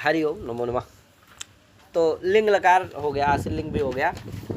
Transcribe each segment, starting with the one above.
हरि ओम नमो नमः। तो लिंग लकार हो गया, आश्रित लिंग भी हो गया।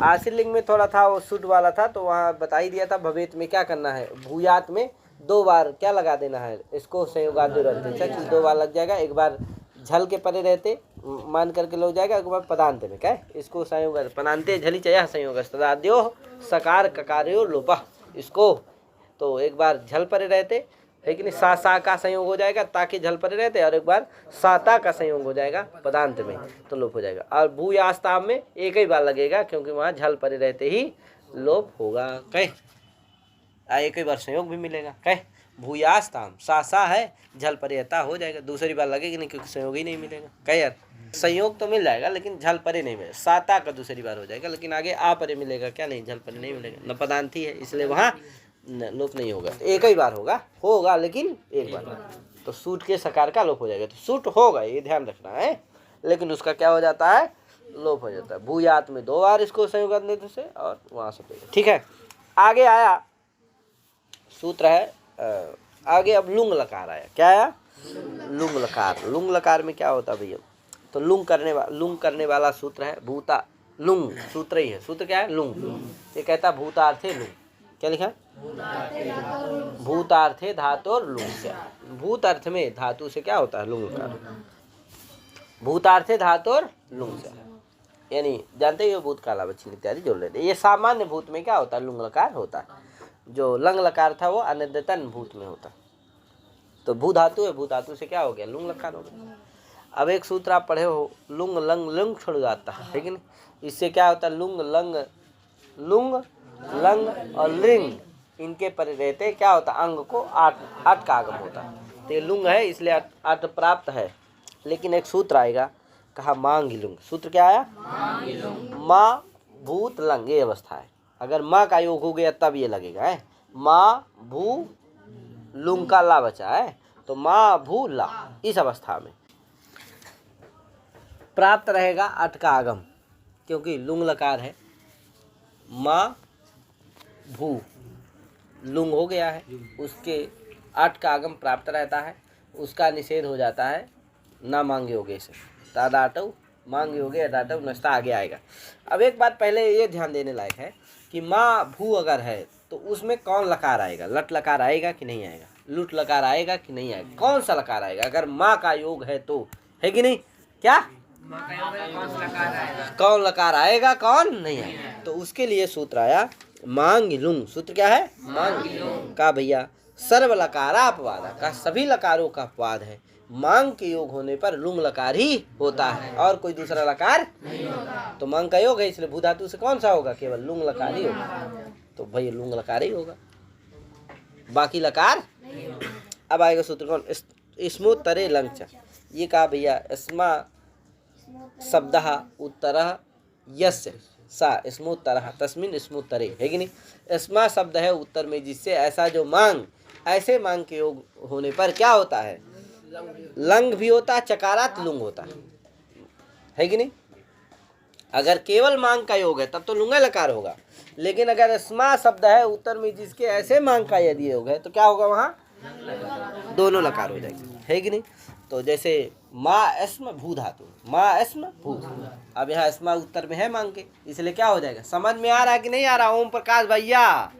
आश्रित लिंग में थोड़ा था वो शुद्ध वाला था, तो वहाँ बता ही दिया था भवेत में क्या करना है, भूयात में 2 बार क्या लगा देना है, इसको संयोगाद्य रहते चल 2 बार लग जाएगा। एक बार झल के परे रहते मान करके लग जाएगा, एक बार पदांत में क्या है, इसको संयोग पदांते झली चया संयोग तदाद्यो सकार ककार्यो लोपा, इसको तो एक बार झल परे रहते है कि नहीं, सा का संयोग हो जाएगा ताकि झल परे रहते, और एक बार साता का संयोग हो जाएगा पदांत में तो लोप हो जाएगा। और भूयास्ताव में एक ही बार लगेगा क्योंकि वहाँ झल परे रहते ही लोप होगा। कह एक ही बार संयोग भी मिलेगा। कह भूयास्ताम सा है, झल परे रहता हो जाएगा, दूसरी बार लगेगी नहीं क्योंकि संयोग ही नहीं मिलेगा। कह यार संयोग तो मिल जाएगा लेकिन झल परे नहीं मिलेगा, साता का दूसरी बार हो जाएगा लेकिन आगे आ परे मिलेगा, क्या नहीं झल परे नहीं मिलेगा, न पदांती है इसलिए वहाँ लोप नहीं होगा। तो एक ही बार होगा लेकिन एक बार, तो सूट के सकार का लोप हो जाएगा। तो सूट होगा ये ध्यान रखना है, लेकिन उसका क्या हो जाता है, लोप हो जाता है। भूयात में 2 बार इसको संयोग देने से और वहाँ से ठीक है। आगे आया सूत्र है आगे, अब लुंग लकार आया। क्या आया, लुंग लकार। लुंग लकार में क्या होता है भैया, तो लुंग करने वाला सूत्र है भूता लुंग, सूत्र ही है। सूत्र क्या है, लुंग। ये कहता भूतार्थे लुंग, क्या लिखा है, भूतार्थे धातु और लुंग से। भूत अर्थ में धातु से क्या होता है, लुंग लकार। भूतार्थे धातु और लुंग से, यानी जानते हो भूत काला बच्ची इत्यादि जोड़ लेते। ये सामान्य भूत में क्या होता है, लुंग लकार होता है। जो लंग लकार था वो अनिर्दितन भूत में होता। तो भू धातु है, भू धातु से क्या हो गया, लुंग लकार हो गया। अब एक सूत्र आप पढ़े हो, लुंग लंग लुंग छोड़ जाता है, लेकिन इससे क्या होता है, लुंग लंग और लिंग इनके परे रहते क्या होता, अंग को आठ का आगम होता। तो ये लुंग है इसलिए अर्थ प्राप्त है। लेकिन एक सूत्र आएगा, कहा मांग लुंग। सूत्र क्या आया, माँ भूत लंग, ये अवस्था है। अगर माँ का योग हो गया तब ये लगेगा है, माँ भू लुंग का ला बचा है, तो माँ भू ला, इस अवस्था में प्राप्त रहेगा अट का आगम, क्योंकि लुंग लकार है। माँ भू लुंग हो गया है, उसके अट का आगम प्राप्त रहता है, उसका निषेध हो जाता है ना मांगे होगे से, तादाटव मांगे होगे अदाटव नस्ता आगे आएगा। अब एक बात पहले ये ध्यान देने लायक है कि माँ भू अगर है तो उसमें कौन लकार आएगा, लट लकार आएगा कि नहीं आएगा, लुट लकार आएगा कि नहीं आएगा, कौन सा लकार आएगा अगर माँ का योग है तो, है कि नहीं, क्या कौन लकार आएगा कौन नहीं आएगा। तो उसके लिए सूत्र आया मांग लुंग। सूत्र क्या है, मांग लुंग का भैया सर्व लकारा अपवाद का, सभी लकारों का अपवाद है। मांग के योग होने पर लुंग लकार ही होता है और कोई दूसरा लकार नहीं होता। तो मांग का योग है इसलिए भू धातु से कौन सा होगा, केवल लुंग लकार ही होगा। तो भैया लुंग लकार ही होगा, बाकी लकार नहीं होगा। अब आएगा सूत्र कौन, स्मु तरे लंग। ये कहा भैया स्मा शब्द उत्तर यस्य सा स्मुत्तरः तस्मिन स्मुत्तरे, है कि नहीं। स्मा शब्द है उत्तर में, जिससे ऐसा जो मांग, ऐसे मांग के योग होने पर क्या होता है, लंग भी होता है, चकारात लुंग होता है कि नहीं। अगर केवल मांग का योग है तब तो लुंगा लकार होगा, लेकिन अगर स्मा शब्द है उत्तर में जिसके ऐसे मांग का यदि योग है तो क्या होगा, वहाँ दोनों लकार हो जाएंगे, है कि नहीं। तो जैसे माँ अस्म भू धातु, माँ अस्म भू, अब यहाँ अस्मा उत्तर में है मांग के, इसलिए क्या हो जाएगा, समझ में आ रहा है कि नहीं आ रहा। ओम प्रकाश भैया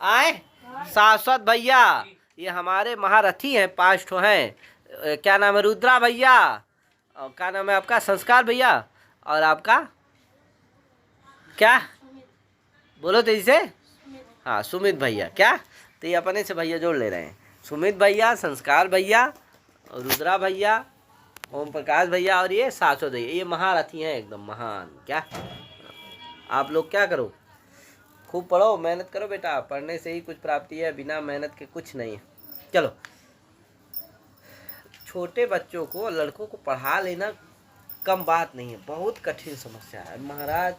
आए, शाश्वत भैया, ये हमारे महारथी हैं, 5 ठो हैं। क्या नाम है, रुद्रा भैया, और क्या नाम है आपका, संस्कार भैया, और आपका क्या बोलो तेजी से, हाँ सुमित भैया। क्या, तो ये अपने से भैया जोड़ ले रहे हैं, सुमित भैया, संस्कार भैया, रुद्रा भैया, ओम प्रकाश भैया और ये शाश्वत भैया, ये महारथी हैं एकदम महान। क्या आप लोग क्या करो, खूब पढ़ो, मेहनत करो बेटा, पढ़ने से ही कुछ प्राप्ति है, बिना मेहनत के कुछ नहीं है। चलो, छोटे बच्चों को, लड़कों को पढ़ा लेना कम बात नहीं है, बहुत कठिन समस्या है महाराज।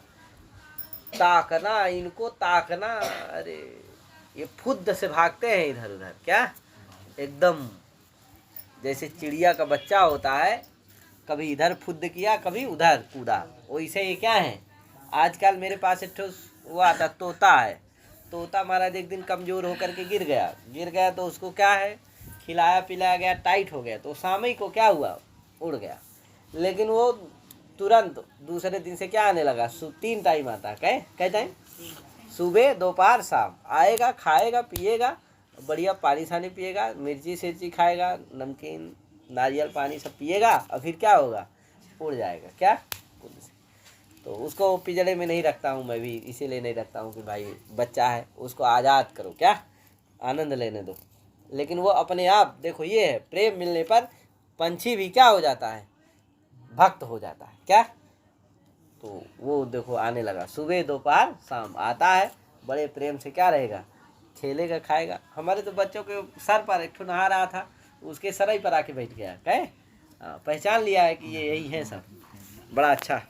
ताकना, इनको ताकना, अरे ये फुद्द से भागते हैं इधर उधर, क्या एकदम जैसे चिड़िया का बच्चा होता है, कभी इधर फुद्द किया कभी उधर कूदा, वैसे ये क्या है। आजकल मेरे पास एक वो आता तोता है, तोता महाराज एक दिन कमज़ोर होकर के गिर गया तो उसको क्या है, खिलाया पिलाया गया, टाइट हो गया, तो सामई को क्या हुआ, उड़ गया। लेकिन वो तुरंत दूसरे दिन से क्या आने लगा, 3 टाइम आता है। कै टाइम? सुबह, दोपहर, शाम आएगा, खाएगा, पिएगा, बढ़िया पानी सानी पिएगा, मिर्ची सिर्ची खाएगा, नमकीन, नारियल पानी सब पिएगा, और फिर क्या होगा, उड़ जाएगा। क्या? तो उसको पिंजड़े में नहीं रखता हूँ मैं भी, इसीलिए नहीं रखता हूँ कि भाई बच्चा है, उसको आज़ाद करो, क्या आनंद लेने दो। लेकिन वो अपने आप, देखो ये है, प्रेम मिलने पर पंछी भी क्या हो जाता है, भक्त हो जाता है। क्या? तो वो देखो आने लगा, सुबह दोपहर शाम आता है, बड़े प्रेम से क्या रहेगा, खेलेगा, खाएगा। हमारे तो बच्चों के सर पर एक ठो नहा रहा था, उसके सर पर आके बैठ गया। कहे पहचान लिया है कि ये यही है सब। बड़ा अच्छा।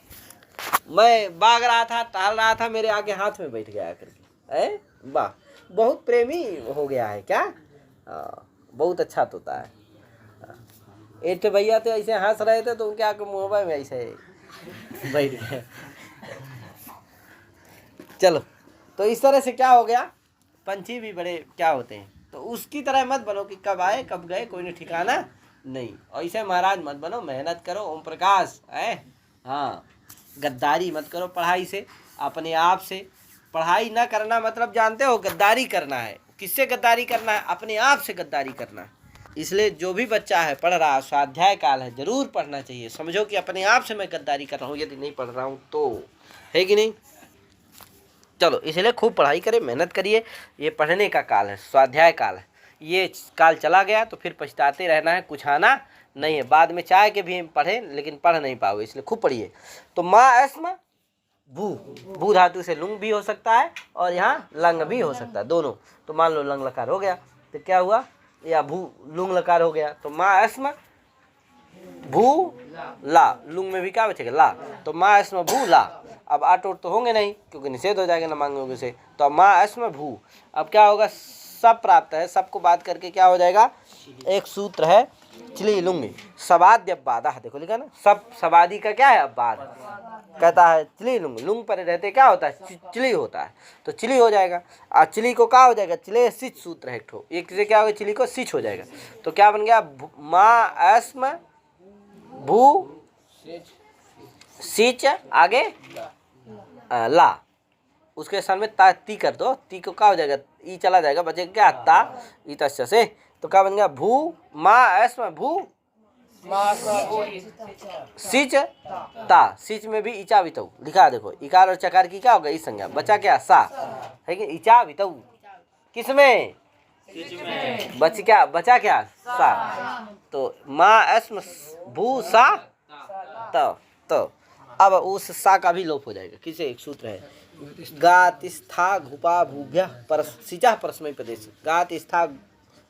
मैं भाग रहा था, टहल रहा था, मेरे आगे हाथ में बैठ गया करके। वाह, बहुत प्रेमी हो गया है। क्या? बहुत अच्छा तोता है। एक तो भैया थे, ऐसे हंस रहे थे तो उनके आके मुंह में ऐसे बैठ गए। चलो, तो इस तरह से क्या हो गया, पंछी भी बड़े क्या होते हैं। तो उसकी तरह मत बनो कि कब आए कब गए कोई नहीं ठिकाना नहीं। ऐसे महाराज मत बनो, मेहनत करो। ओम प्रकाश है, हाँ, गद्दारी मत करो पढ़ाई से, अपने आप से। पढ़ाई ना करना मतलब जानते हो, गद्दारी करना है। किससे गद्दारी करना है? अपने आप से गद्दारी करना है। इसलिए जो भी बच्चा है पढ़ रहा, स्वाध्याय काल है, जरूर पढ़ना चाहिए। समझो कि अपने आप से मैं गद्दारी कर रहा हूँ यदि नहीं पढ़ रहा हूँ तो, है कि नहीं? चलो, इसलिए खूब पढ़ाई करें, मेहनत करिए। ये पढ़ने का काल है, स्वाध्याय काल है। ये काल चला गया तो फिर पछताते रहना है, कुछ आना नहीं है। बाद में चाहे के भी पढ़ें लेकिन पढ़ नहीं पाओगे, इसलिए खूब पढ़िए। तो माँ अस्म भू, भू धातु से लुंग भी हो सकता है और यहाँ लंग भी हो सकता है, दोनों। तो मान लो लंग लकार हो गया तो क्या हुआ, या भू लुंग लकार हो गया। तो माँ अस्म भू ला, लुंग में भी क्या बचेगा, ला। तो माँ अस्म भू ला। अब आठ ओट तो होंगे नहीं क्योंकि निषेध हो जाएगा न मांगोगे से। तो अब माँ अस्म भू, अब क्या होगा, सब प्राप्त है, सबको बात करके क्या हो जाएगा, एक सूत्र है चिली लुंगी सबाद्य बाधा। देखो लिखा ना, सब सबादी का क्या है, अबाद। कहता है चिली लुंग, लुंग पर रहते क्या होता है, चिली होता है, तो चिली हो जाएगा। और चिली को क्या हो जाएगा, चिले सिच सूत्र है एक ठो, एक से क्या होगा, चिली को सिच हो जाएगा। तो क्या बन गया, माँ अस्म भू सिच, आगे ला, उसके साथ में ता ती कर दो, ती को क्या हो जाएगा, ई चला जाएगा, बचेगा क्या, ता ई तस्य से। तो क्या बन गया, भू माँ अस्म भू सिच ता, सिच में भी इचा वितऊ लिखा। देखो इकार और चकार की क्या होगा, इस संज्ञा, बचा क्या, सा है कि इचा वितऊ, किसमें, बच क्या, बचा क्या, सा। तो माँ अस्म भू सा तो अब उस सा का भी लोप हो जाएगा। किसे, एक सूत्र है, गातिस्था घुपा भूभ्य सिचा परस्मै प्रदेश, गातिस्था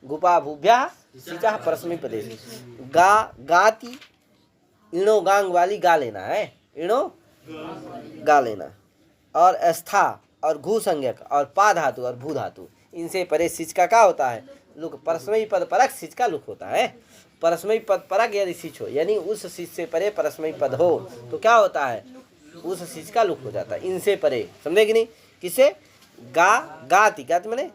घुपा भूभ्य सिचा परस्मै प्रदेश। गा, गाति, इणो गांग वाली गा लेना है, इणो गा लेना, और स्था और घू संज्ञक और पा धातु और भू धातु, इनसे परे सिच का क्या होता है, लुक। परस्मै पद परक सिच का लुक होता है। परस्मै पद परक यदि सिच हो, यानी उस सिच से परे परस्मै पद हो तो क्या होता है, उस सिच का लुक हो जाता है, इनसे परे। समझे कि नहीं? किसे, गा, गाति, गाति माने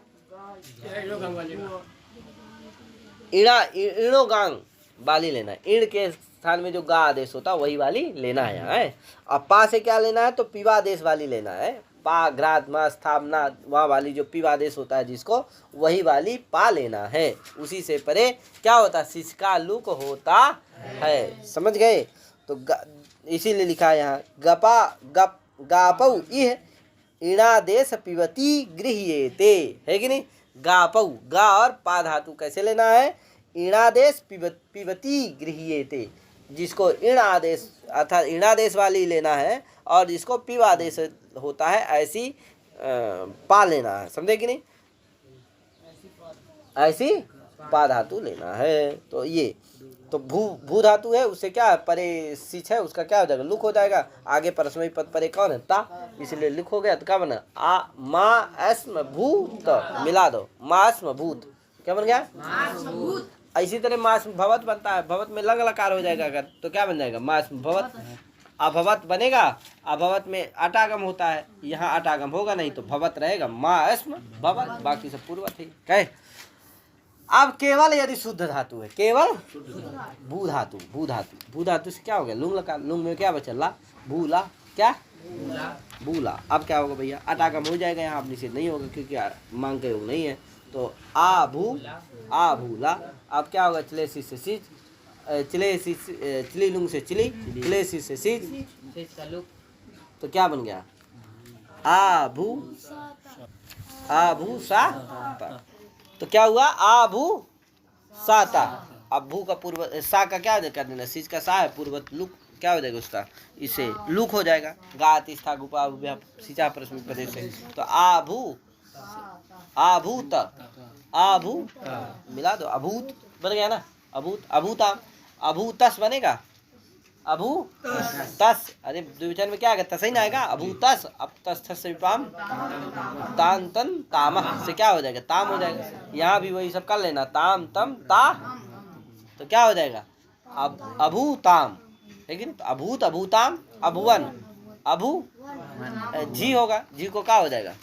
इणा, इणो गांग वाली लेना है। इण के स्थान में जो गा आदेश होता है वही वाली लेना है यहाँ है। अब पा से क्या लेना है, तो पीवा आदेश वाली लेना है। पा ग्राद मा स्थापना वहाँ वाली जो पीवा आदेश होता है जिसको, वही वाली पा लेना है। उसी से परे क्या होता है, सिच का लुक होता है। समझ गए? तो इसीलिए लिखा है यहाँ, गपा गप गापऊ इह इणादेश पिबती गृह्येते, है कि नहीं? गापऊ, गा और पा धातु कैसे लेना है, इणादेश पिबती गृह्येते, जिसको इण आदेश अर्थात इणादेश वाली लेना है, और जिसको पिवा आदेश होता है ऐसी पा लेना है। समझे कि नहीं? ऐसी पा धातु लेना है। तो ये तो भू धातु है, उससे क्या है, परे सिच है, उसका क्या हो जाएगा, लुक हो जाएगा। आगे परस्मै पद परे कौन है, ता, इसलिए लुक हो गया। तो क्या बना, आ माँ अस्म भूत, मिला दो, माँ अस्म भूत, क्या बन गया, इसी तरह मास भवत बनता है, भवत में लग लकार हो जाएगा अगर, तो क्या बन जाएगा, मास भवत, अभवत बनेगा। अभवत में अटागम होता है, यहाँ अटागम होगा नहीं तो भवत रहेगा, माँ अस्म भवत, बाकी सब पूर्वत है। कहे अब केवल यदि शुद्ध धातु है, केवल भू धातु, भू धातु, भू धातु से क्या हो गया? लुंग लकार, लुंग में क्या बचा? ला, भूला, क्या? बूला। अब क्या होगा भैया? अटागम हो जाएगा, यहाँ अब निषेध नहीं होगा क्योंकि मांग का योग नहीं है। तो आ भू, आ भूला। अब क्या होगा? चले सी से सीच, चले सी, चली लुंग से चिली, चले सी से सीच, तो क्या बन गया? आ भू, आ भू सा, तो क्या हुआ? आ भू साता। अब भू का पूर्व सा का क्या कर देना? सीज का सा है, पूर्वत लुक क्या हो जाएगा उसका? इसे लुक हो जाएगा। गात स्था गुपा सिंचा प्रश्न प्रदेश से, तो आ भू, आ भूत, आ भू मिला दो, अभूत बन गया ना? अभूत, अभूताम, अभूतस बनेगा, अभू तस। अरे द्विवचन में क्या आएगा? तस ही ना आएगा, अभूतस। अब तस थस विपाम तान तन ताम से क्या हो जाएगा? ताम हो जाएगा। यहाँ भी वही सब कर लेना, ताम तम ता, तो क्या हो जाएगा? अब अभूताम है कि नहीं? तो अभूत, अभूताम, अभुवन, अभू जी होगा, जी को क्या हो जाएगा?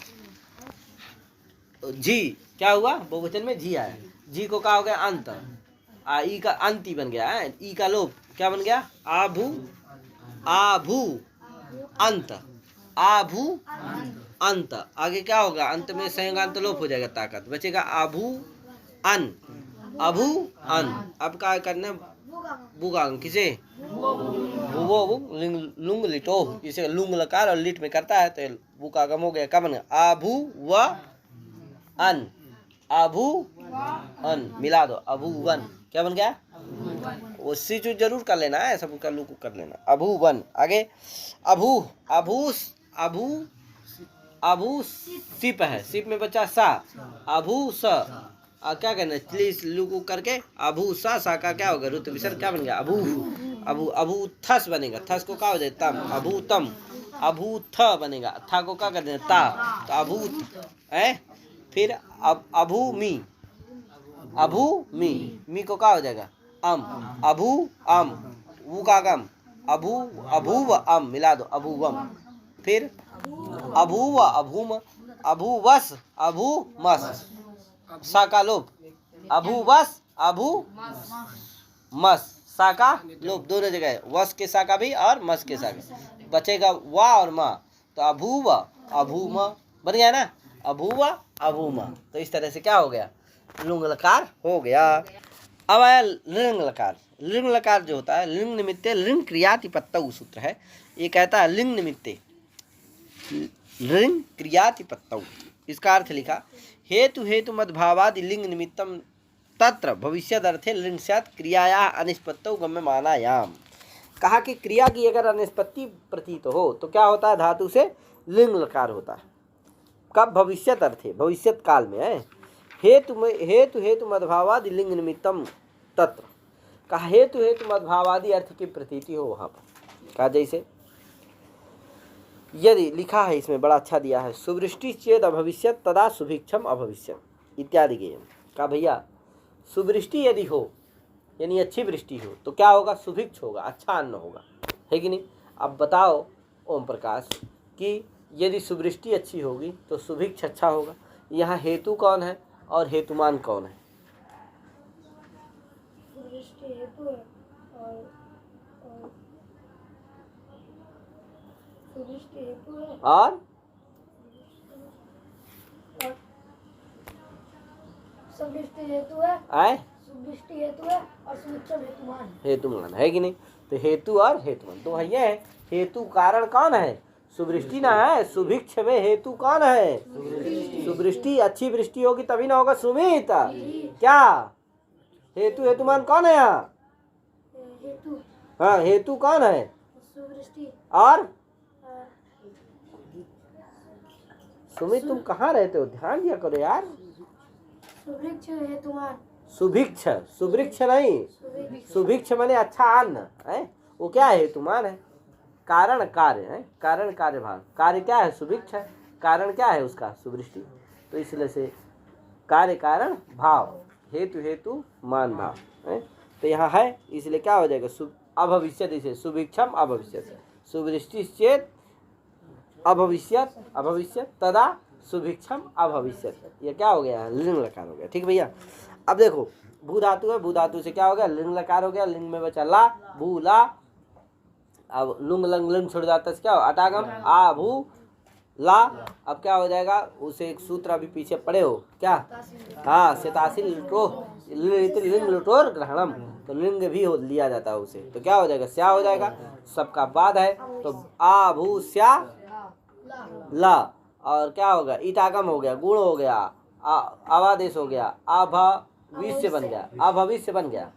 जी क्या हुआ? बहुवचन में जी आया, जी को क्या हो गया? अंत। ई का अंती बन गया है, ई का लोप क्या बन गया? आभू, आभू अंत, आभू अंत। आगे क्या होगा? अंत में संयोगांत लोप हो जाएगा, ताकत बचेगा आभू अन, अभू अन। अब क्या करना? बुगांग किसे? भुवो लुंग लिटो, इसे लुंग लकार और लिट में करता है तो बुकागम हो गया। क्या बन गया? आभू व अन, आभू अन मिला दो, अभूवन। क्या बन गया? वो सीचू जरूर कर लेना है, सब का लुक कर लेना। अभूवन। आगे अभू, अभूस, अभू, अभू सिप है, सिप में बचा सा, अभू स। क्या करना? प्लीज लुक करके अभू सा का क्या होगा? रुत विसर्ग क्या बन गया? अभू, अभू, अभू थस बनेगा, थस को क्या हो जाए? तम, अभूतम, अभू थ बनेगा, था को क्या कर देना? ता, तो अभूत है। फिर अभू मी, अभू मी, मी को क्या हो जाएगा? अम, अभू अम, वो का गम, अभू, अभूव अम मिला दो, अभूवम। फिर अभूव, अभूम, अभूवस, अभूमस, सा का लोप, अभूवस, अभूमस, सा का लोप दोनों जगह है, वस के सा का भी और मस के सा का। बचेगा वा और मा, तो अभूव, अभूम बन गया ना? अभूव, अभूम। तो इस तरह से क्या हो गया? लुंग लकार हो गया। अब आया लिंग लकार। लिंग लकार जो होता है, लिंग निमित्ते लिंग क्रियातिपत्तौ सूत्र है। ये कहता है लिंग निमित्ते लिंग क्रियातिपत्तौ। इसका अर्थ लिखा, हेतु हेतु मद्भावादि लिंग निमित्तम तत्र भविष्यदर्थे लिंग स्यात् क्रियाया अनिष्पत्तौ गम्यमानायाम। कहा कि क्रिया की अगर अनिष्पत्ति प्रतीत हो तो क्या होता है? धातु से लिंग लकार होता है। कब? भविष्यत अर्थे, भविष्यत काल में है। हेतु हेतु मद्भावादि लिंग निमित्तम तत्र। कहा हेतु हेतु मद्भावादि अर्थ की प्रतीति हो वहाँ पर। कहा जैसे यदि लिखा है, इसमें बड़ा अच्छा दिया है, सुवृष्टि चेद अभविष्यत तदा सुभिक्षम अभविष्यत इत्यादि के। कहा भैया सुवृष्टि यदि हो यानी अच्छी वृष्टि हो तो क्या होगा? सुभिक्ष होगा, अच्छा अन्न होगा, है कि नहीं? अब बताओ ओम प्रकाश कि यदि सुवृष्टि अच्छी होगी तो सुभिक्ष अच्छा होगा। यहाँ हेतु कौन है और हेतुमान कौन है? सुवृष्टि हेतु है और सुवृष्टि हेतु है और सुवृष्टि हेतु है, आए सुवृष्टि हेतु है और सुविक्षम हेतुमान, हेतुमान है कि नहीं? तो हेतु और हेतुमान तो भैया है। हेतु कारण कौन है? सुवृष्टि ना है। सुभिक्ष में हेतु कौन है? सुवृष्टि। अच्छी वृष्टि होगी तभी ना होगा सुमित। क्या हेतु हेतुमान कौन है यहाँ? हेतु। हाँ हेतु कौन है? सुवृष्टि और सुमित तुम कहाँ रहते हो? ध्यान दिया करो यार। सुवृक्ष हेतुमान, सुभिक्ष, सुवृक्ष नहीं, सुभिक्ष माने अच्छा अन्न है। वो क्या है? हेतुमान है। कारण कार्य है, कारण कार्य भाग। कार्य क्या है? सुभिक्ष है। कारण क्या है उसका? सुवृष्टि। तो इसलिए से कार्य कारण भाव, हेतु हेतु मान भाव है। तो यहाँ है इसलिए क्या हो जाएगा? अभविष्यत। इसे सुभिक्षम अभविष्यत, सुवृष्टि चेत अभविष्यत, अभविष्यत तदा सुभिक्षम अभविष्यत। ये क्या हो गया? लिंग लकार हो गया। ठीक भैया। अब देखो भू धातु है, भू धातु से क्या हो गया, लिंग लकार हो गया, लिंग में बचा ला, भू ला। अब लुंग लंग लिंग छुड़ जाता है, क्या हो, अटागम आ भू ला। अब क्या हो जाएगा, उसे एक सूत्र अभी पीछे पड़े हो क्या, हाँ शतासी लिंग लुटोर ग्रहणम, तो लिंग भी हो लिया जाता है उसे, तो क्या हो जाएगा, स्या हो जाएगा, सबका बाद है, तो आ भू स्या ला। और क्या होगा, ईटागम हो गया, गुण हो गया, आवादेश हो गया, भविष्य बन गया, भविष्य बन गया,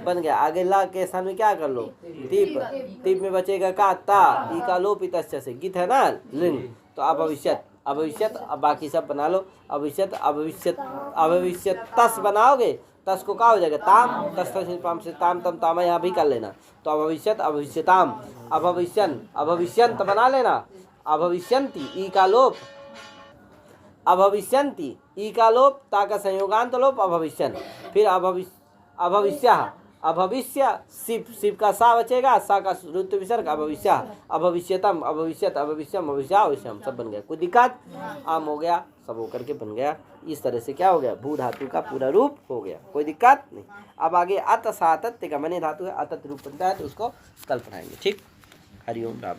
बन गया। आगे ला के स्थान में क्या कर लो, दीप, दीप में बचेगा का ता, ई का लोप इतस्य से, गीत है ना लिंग, तो अभविष्यत, अभविष्यत। अब बाकी सब बना लो, अभविष्यत अभविष्यत, अभविष्यत तस बनाओगे, तस को क्या हो जाएगा, ताम, तस पाम से ताम तम तामा यहाँ भी कर लेना, तो अभविष्यत अभविष्यताम, अभविष्यन अभविष्यंत बना लेना, अभविष्यंती ई का लोप, अभविष्यंती ई का लोप, ता का संयोगांत लोप, अभविष्यन, फिर अभविष्य, अभविष्य शिव, शिव का सा बचेगा, सा का ऋतु विसर्ग, अभविष्य, अभविष्यतम, अभविष्यत, अभविष्यम, अभविष्यम, सब बन गया, कोई दिक्कत, आम हो गया, सब होकर के बन गया। इस तरह से क्या हो गया, भू धातु का पूरा रूप हो गया, कोई दिक्कत नहीं। अब आगे अत सातत्य का मने धातु है, अतत रूप बनता है, तो उसको कल पढ़ाएंगे। ठीक, हरिओम राम।